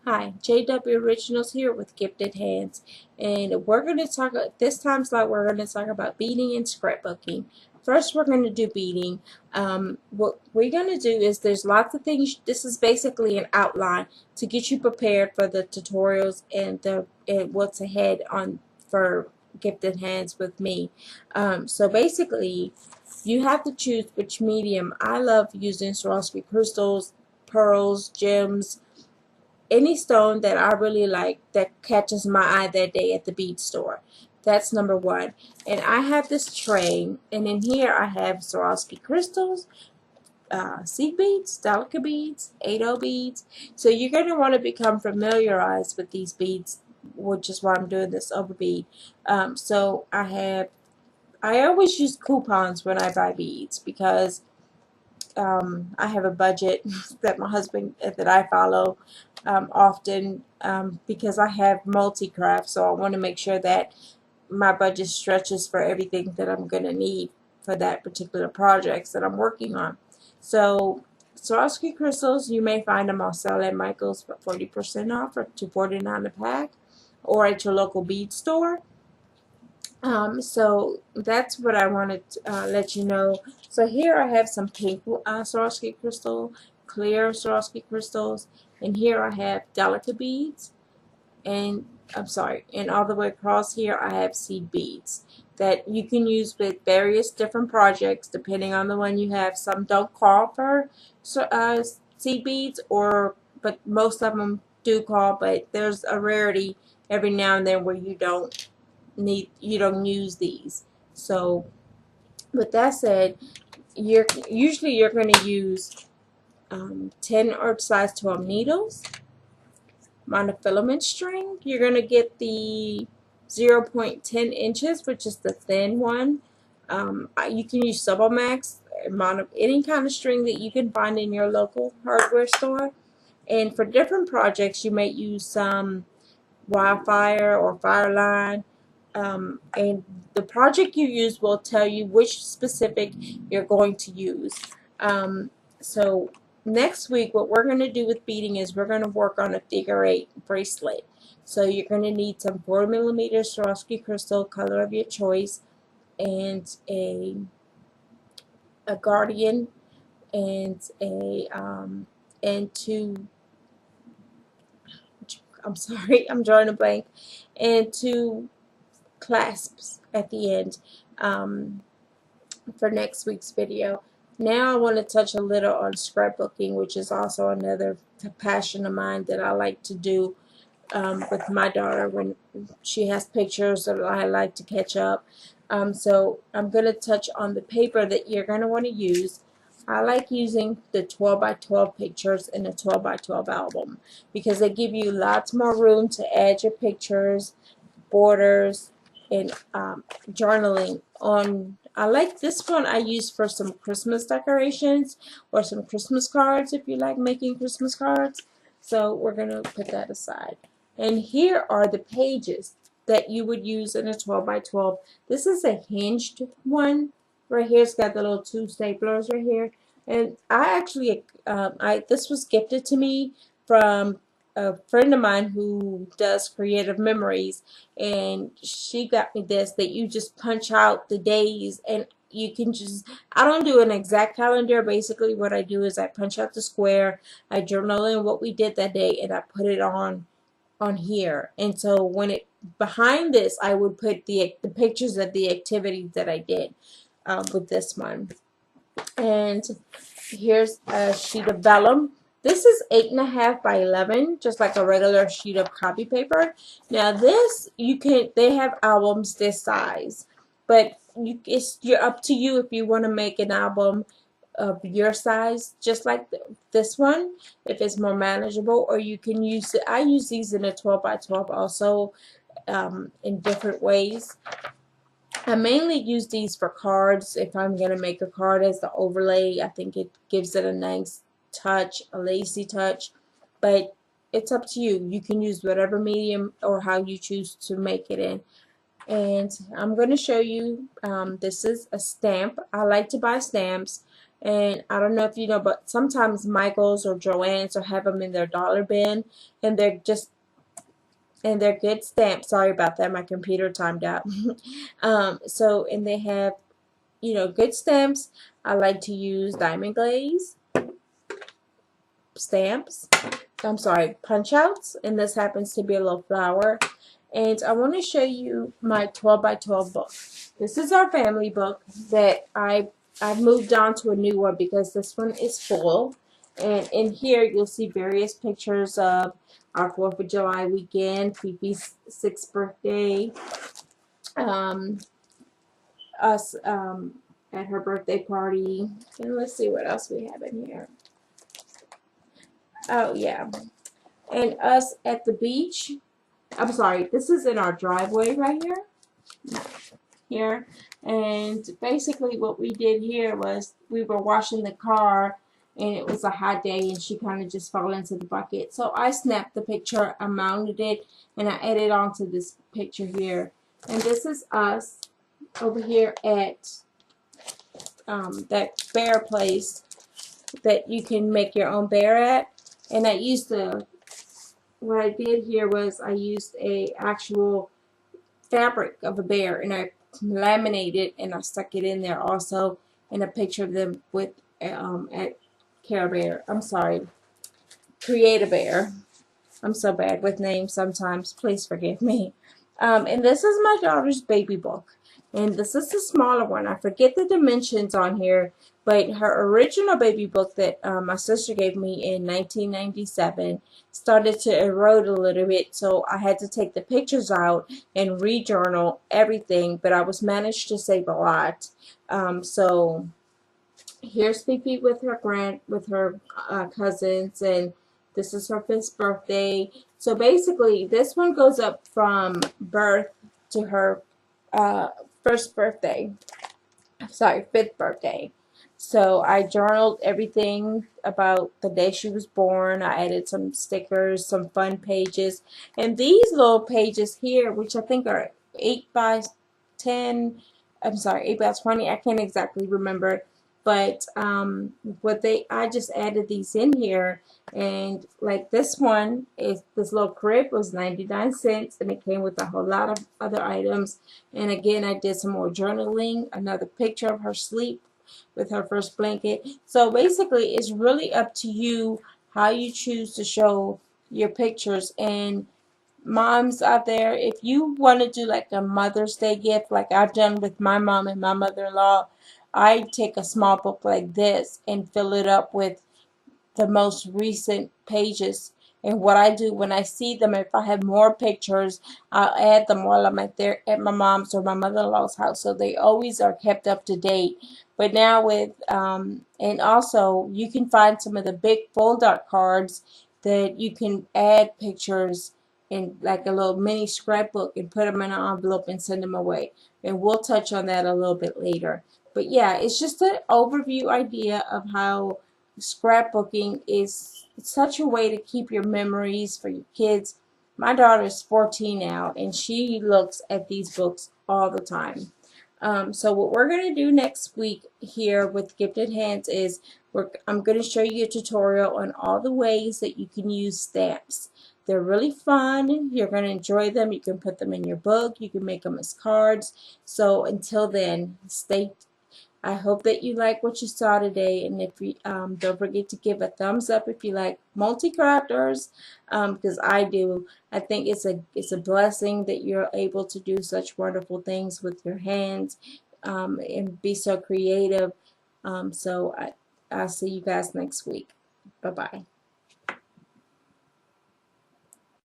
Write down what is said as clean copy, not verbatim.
Hi, Jworiginals here with Gifted Hands, and we're going to talk, this time slot we're going to talk about beading and scrapbooking. First we're going to do beading. What we're going to do is there's lots of things, this is basically an outline to get you prepared for the tutorials and what's ahead on for Gifted Hands with me. So basically you have to choose which medium. I love using Swarovski crystals, pearls, gems, any stone that I really like that catches my eye that day at the bead store. That's number one. And I have this tray, and in here I have Swarovski crystals, seed beads, delicate beads, 8O beads. So you're going to want to become familiarized with these beads, which is why I'm doing this over bead. So I always use coupons when I buy beads because I have a budget that my husband that I follow often because I have multi-craft, so I want to make sure that my budget stretches for everything that I'm going to need for that particular projects that I'm working on. So Swarovski crystals, you may find them on sale at Michael's for 40% off or $2.49 a pack, or at your local bead store. So that's what I wanted to let you know. So here I have some pink Swarovski crystal, clear Swarovski crystals, and here I have delicate beads, and I'm sorry, and all the way across here I have seed beads that you can use with various different projects depending on the one you have. Some don't call for seed beads, but most of them do call, but there's a rarity every now and then where you don't use these. So with that said, you're going to use 10 or size 12 needles, monofilament string. You're going to get the 0.10 inches, which is the thin one. You can use Sublemax, any kind of string that you can find in your local hardware store. And for different projects, you may use some Wildfire or Fireline. And the project you use will tell you which specific you're going to use. So next week what we're going to do with beading is we're going to work on a figure 8 bracelet. So you're going to need some 4mm Swarovski crystal, color of your choice, and a guardian, and two, I'm sorry, I'm drawing a blank, and two clasps at the end for next week's video. Now I want to touch a little on scrapbooking, which is also another passion of mine that I like to do with my daughter when she has pictures that I like to catch up. So I'm going to touch on the paper that you're going to want to use. I like using the 12 by 12 pictures in a 12 by 12 album because they give you lots more room to add your pictures, borders, and journaling on. I like this one I use for some Christmas decorations or some Christmas cards if you like making Christmas cards. So we're going to put that aside. And here are the pages that you would use in a 12 by 12. This is a hinged one. Right here, it's got the little two staplers right here. And I actually, this was gifted to me from a friend of mine who does creative memories, and she got me this that you just punch out the days, and you can just, I don't do an exact calendar. Basically what I do is I punch out the square, I journal in what we did that day, and I put it on here. And so when it behind this I would put the pictures of the activities that I did with this one. And here's a sheet of vellum. This is 8.5 by 11, just like a regular sheet of copy paper. Now this, they have albums this size, but you're up to you if you want to make an album of your size, just like this one, if it's more manageable, or you can use it. I use these in a 12 by 12 also, in different ways. I mainly use these for cards. If I'm going to make a card as the overlay, I think it gives it a nice touch, a lacy touch, but it's up to you. You can use whatever medium or how you choose to make it in. And I'm going to show you, this is a stamp. I like to buy stamps And I don't know if you know, but sometimes Michael's or Joann's will have them in their dollar bin, and they're good stamps. Sorry about that, my computer timed out. So, and they have, you know, good stamps. I like to use diamond glaze stamps. I'm sorry, punch outs, and this happens to be a little flower. And I want to show you my 12 by 12 book. This is our family book that I've moved on to a new one because this one is full. And in here you'll see various pictures of our 4th of July weekend, Fifi's 6th birthday, um, us at her birthday party, and let's see what else we have in here. Oh yeah, and us at the beach. I'm sorry, this is in our driveway right here. And basically what we did here was we were washing the car and it was a hot day and she kind of just fell into the bucket. So I snapped the picture, I mounted it, and I added onto this picture here. And this is us over here at that bear place that you can make your own bear at. And I used to, what I did here was I used a actual fabric of a bear and I laminated and I stuck it in there also, and a picture of them with at Care Bear. I'm sorry, Create a Bear. I'm so bad with names sometimes. Please forgive me. And this is my daughter's baby book. And this is the smaller one. I forget the dimensions on here, but her original baby book that my sister gave me in 1997 started to erode a little bit, so I had to take the pictures out and re-journal everything, but I was managed to save a lot. So here's Fifi with her cousins, and this is her 5th birthday. So basically, this one goes up from birth to her 1st birthday. Sorry, 5th birthday. So I journaled everything about the day she was born. I added some stickers, some fun pages, and these little pages here, which I think are 8 by 10. I'm sorry, 8 by 20. I can't exactly remember, but I just added these in here. And like this one is, this little crib was 99 cents, and it came with a whole lot of other items. And again, I did some more journaling, another picture of her sleep with her first blanket. So basically, it's really up to you how you choose to show your pictures. And moms out there, if you want to do like a Mother's Day gift, like I've done with my mom and my mother-in-law, I take a small book like this and fill it up with the most recent pages. And what I do when I see them, if I have more pictures, I'll add them while I'm at my mom's or my mother-in-law's house, so they always are kept up to date. But now with and also you can find some of the big fold-out cards that you can add pictures in, like a little mini scrapbook, and put them in an envelope and send them away. And we'll touch on that a little bit later. But yeah, it's just an overview idea of how scrapbooking is such a way to keep your memories for your kids. My daughter is 14 now, and she looks at these books all the time. So what we're going to do next week here with Gifted Hands is I'm going to show you a tutorial on all the ways that you can use stamps. They're really fun. You're going to enjoy them. You can put them in your book. You can make them as cards. So until then, I hope that you like what you saw today, and if you don't forget to give a thumbs up if you like multi-crafters, because I do. I think it's a blessing that you're able to do such wonderful things with your hands, and be so creative. So I'll see you guys next week. Bye bye.